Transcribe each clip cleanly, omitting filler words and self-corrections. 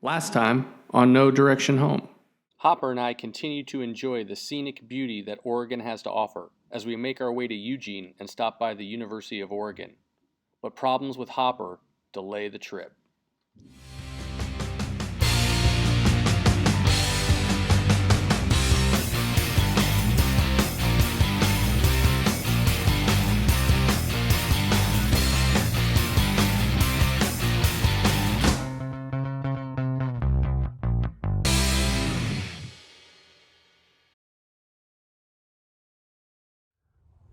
Last time on No Direction Home. Hopper and I continue to enjoy the scenic beauty that Oregon has to offer as we make our way to Eugene and stop by the University of Oregon. But problems with Hopper delay the trip.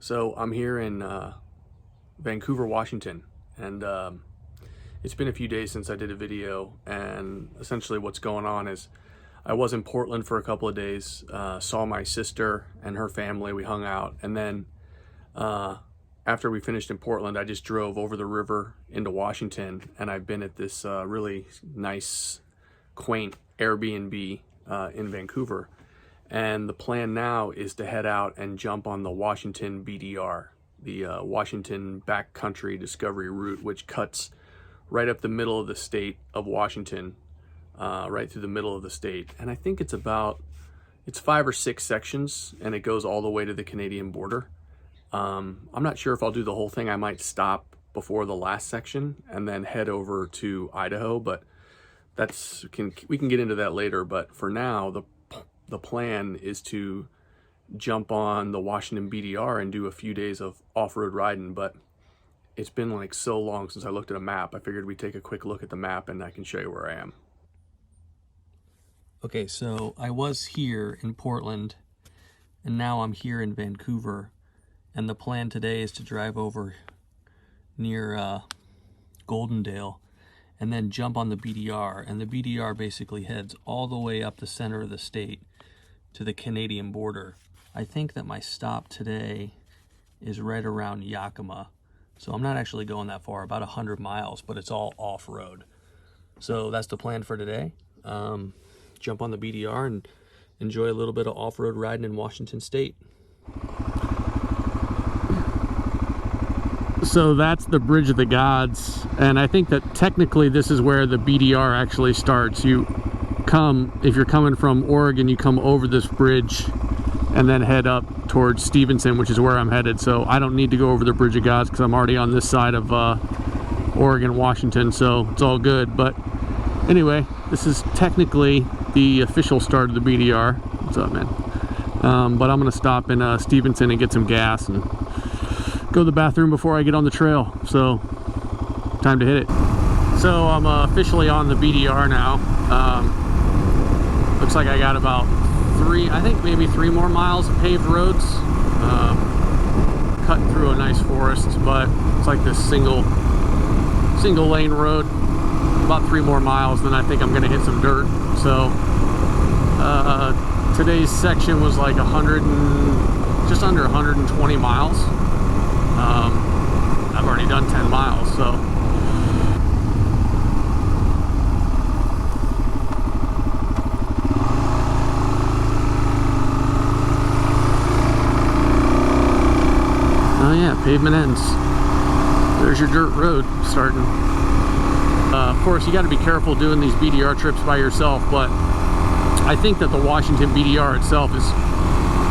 So I'm here in Vancouver, Washington, and it's been a few days since I did a video, and essentially what's going on is I was in Portland for a couple of days, saw my sister and her family, we hung out, and then after we finished in Portland, I just drove over the river into Washington, and I've been at this really nice, quaint Airbnb in Vancouver. And the plan now is to head out and jump on the Washington BDR, the Washington Backcountry Discovery Route, which cuts right up the middle of the state of Washington, right through the middle of the state. And I think it's 5 or 6 sections, and it goes all the way to the Canadian border. I'm not sure if I'll do the whole thing. I might stop before the last section and then head over to Idaho, but we can get into that later. But for now, the plan is to jump on the Washington BDR and do a few days of off-road riding, but it's been like so long since I looked at a map. I figured we'd take a quick look at the map and I can show you where I am. Okay, so I was here in Portland and now I'm here in Vancouver, and the plan today is to drive over near Goldendale and then jump on the BDR, and the BDR basically heads all the way up the center of the state to the Canadian border. I think that my stop today is right around Yakima, so I'm not actually going that far, about 100 miles, but it's all off-road. So that's the plan for today. Jump on the BDR and enjoy a little bit of off-road riding in Washington State. So that's the Bridge of the Gods, and I think that technically this is where the BDR actually starts. If you're coming from Oregon, you come over this bridge and then head up towards Stevenson, which is where I'm headed. So I don't need to go over the Bridge of Gods because I'm already on this side of Oregon, Washington, so it's all good. But anyway, this is technically the official start of the BDR. What's up, man? But I'm gonna stop in Stevenson and get some gas and go to the bathroom before I get on the trail. So time to hit it. So I'm officially on the BDR now. Looks like I got about maybe 3 more miles of paved roads, cutting through a nice forest, but it's like this single lane road. About 3 more miles, then I think I'm gonna hit some dirt. So today's section was like just under 120 miles. I've already done 10 miles, so oh yeah, pavement ends. There's your dirt road starting. Of course, you got to be careful doing these BDR trips by yourself, but I think that the Washington BDR itself is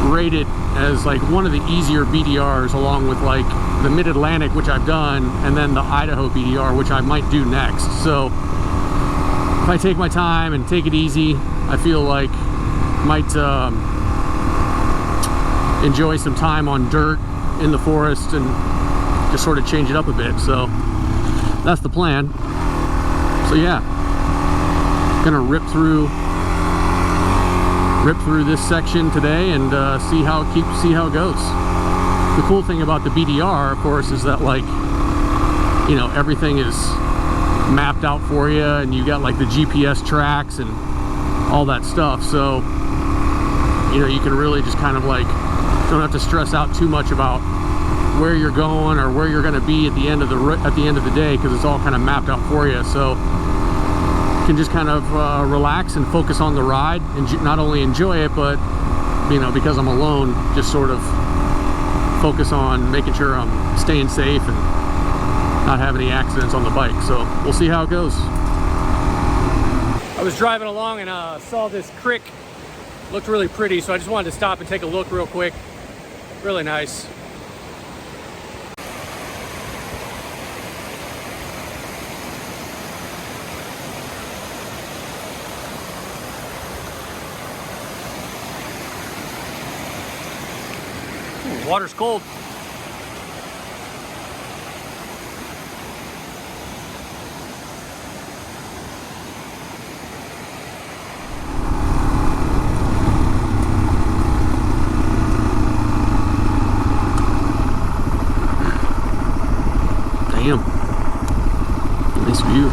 rated as like one of the easier BDRs, along with like the Mid-Atlantic, which I've done, and then the Idaho BDR, which I might do next. So if I take my time and take it easy, I feel like I might enjoy some time on dirt in the forest and just sort of change it up a bit. So that's the plan. So yeah, gonna rip through this section today and see how it goes. The cool thing about the BDR, of course, is that, like, you know, everything is mapped out for you, and you got like the GPS tracks and all that stuff. So, you know, you can really just kind of like don't have to stress out too much about where you're going or where you're going to be at the end of the day, because it's all kind of mapped out for you. So you can just kind of relax and focus on the ride and not only enjoy it, but, you know, because I'm alone, just sort of focus on making sure I'm staying safe and not have any accidents on the bike. So we'll see how it goes. I was driving along and saw this creek. Looked really pretty, so I just wanted to stop and take a look real quick. Really nice. Ooh, water's cold. Damn. Nice view.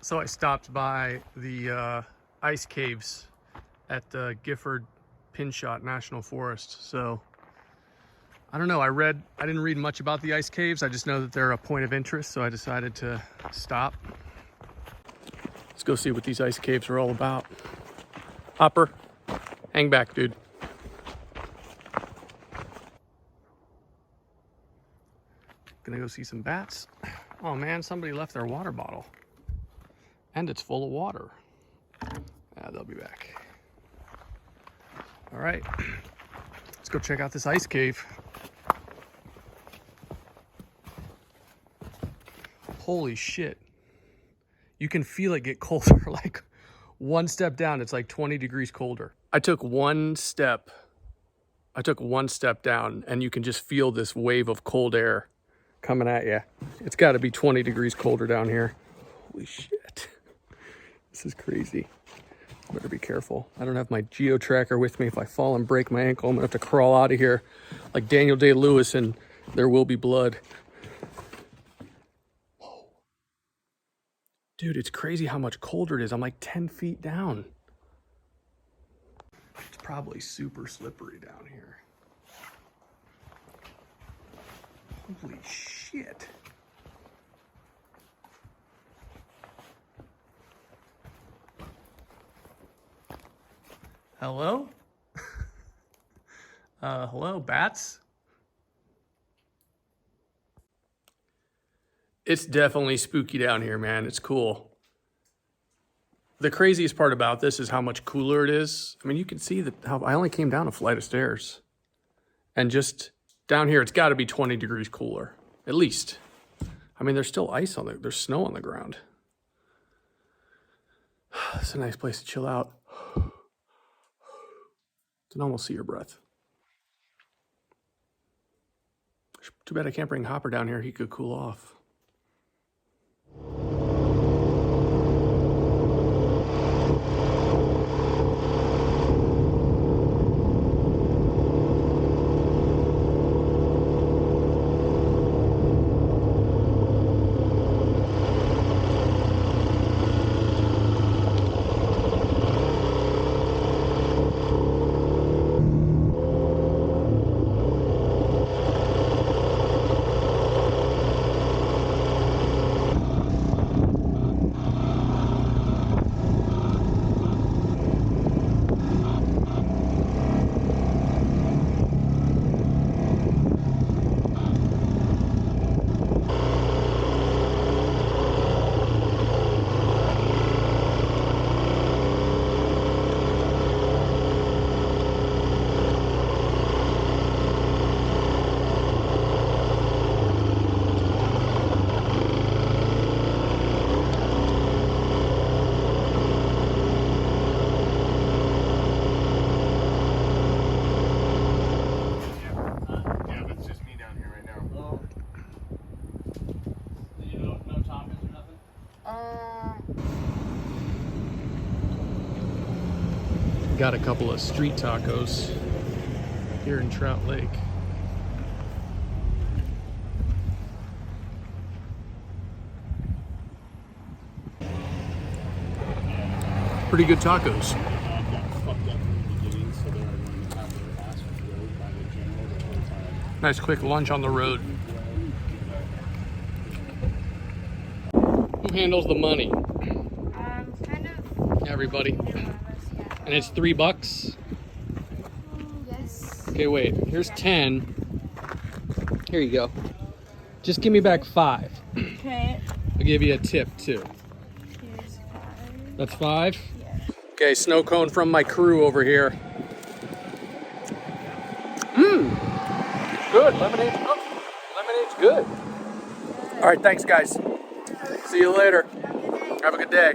So I stopped by the ice caves at the Gifford Pinshot National Forest. So I don't know, I didn't read much about the ice caves. I just know that they're a point of interest, so I decided to stop. Let's go see what these ice caves are all about. Hopper, hang back, dude. Gonna go see some bats. Oh man, somebody left their water bottle. And it's full of water. They'll be back. All right, let's go check out this ice cave. Holy shit. You can feel it get colder. Like one step down, it's like 20 degrees colder. I took one step down and you can just feel this wave of cold air coming at you. It's gotta be 20 degrees colder down here. Holy shit. This is crazy. Better be careful. I don't have my geo tracker with me. If I fall and break my ankle, I'm gonna have to crawl out of here like Daniel Day-Lewis and There Will Be Blood. Whoa. Dude, it's crazy how much colder it is. I'm like 10 feet down. It's probably super slippery down here. Holy shit. Hello? Hello, bats? It's definitely spooky down here, man. It's cool. The craziest part about this is how much cooler it is. I mean, you can see that how I only came down a flight of stairs. And just down here, it's got to be 20 degrees cooler, at least. I mean, there's still ice on there's snow on the ground. It's a nice place to chill out. You can almost see your breath. Too bad I can't bring Hopper down here. He could cool off. Got a couple of street tacos here in Trout Lake. Pretty good tacos. Nice quick lunch on the road. Who handles the money? Kind of. Everybody. Yeah. And it's $3? Yes. Okay, wait. Here's 10. Here you go. Just give me back 5. Okay. I'll give you a tip too. Here's 5. That's 5? Yeah. Okay, snow cone from my crew over here. Good. Lemonade's good. Lemonade's good. All right, thanks, guys. See you later. Have a good day.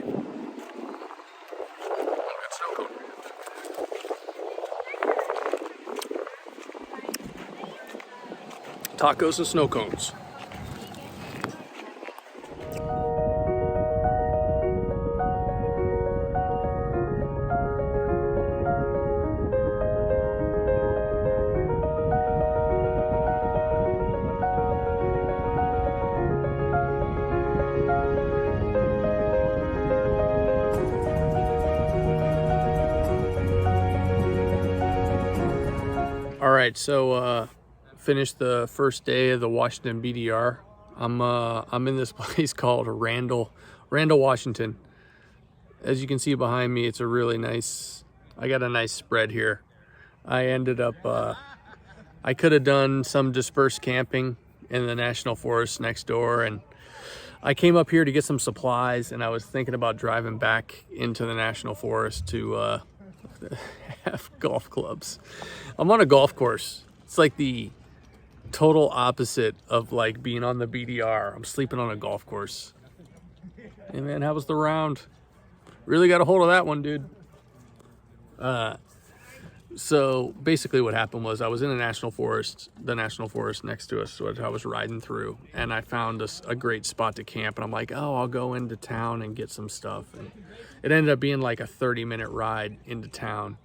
Tacos and snow cones. All right, so finished the first day of the Washington BDR. I'm in this place called Randall, Washington. As you can see behind me, it's a really nice. I got a nice spread here. I ended up. I could have done some dispersed camping in the national forest next door, and I came up here to get some supplies, and I was thinking about driving back into the national forest to have golf clubs. I'm on a golf course. It's like the total opposite of like being on the BDR. I'm sleeping on a golf course. Hey man, how was the round? Really got a hold of that one, dude. So basically what happened was I was in the national forest next to us, which I was riding through, and I found a great spot to camp, and I'm like, oh, I'll go into town and get some stuff. And it ended up being like a 30-minute ride into town.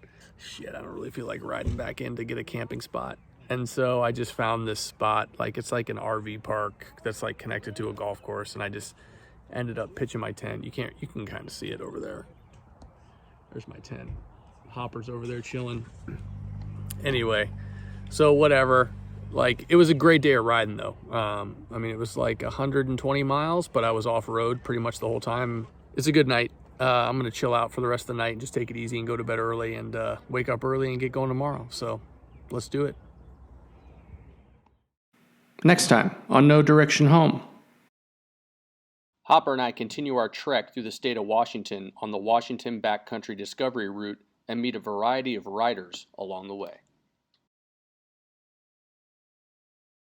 Shit, I don't really feel like riding back in to get a camping spot. And so I just found this spot, like it's like an RV park that's like connected to a golf course, and I just ended up pitching my tent. You can kind of see it over there. There's my tent. Hopper's over there chilling. Anyway, so whatever. Like, it was a great day of riding though. I mean, it was like 120 miles, but I was off road pretty much the whole time. It's a good night. I'm gonna chill out for the rest of the night and just take it easy and go to bed early and wake up early and get going tomorrow. So let's do it. Next time on No Direction Home. Hopper and I continue our trek through the state of Washington on the Washington Backcountry Discovery Route and meet a variety of riders along the way.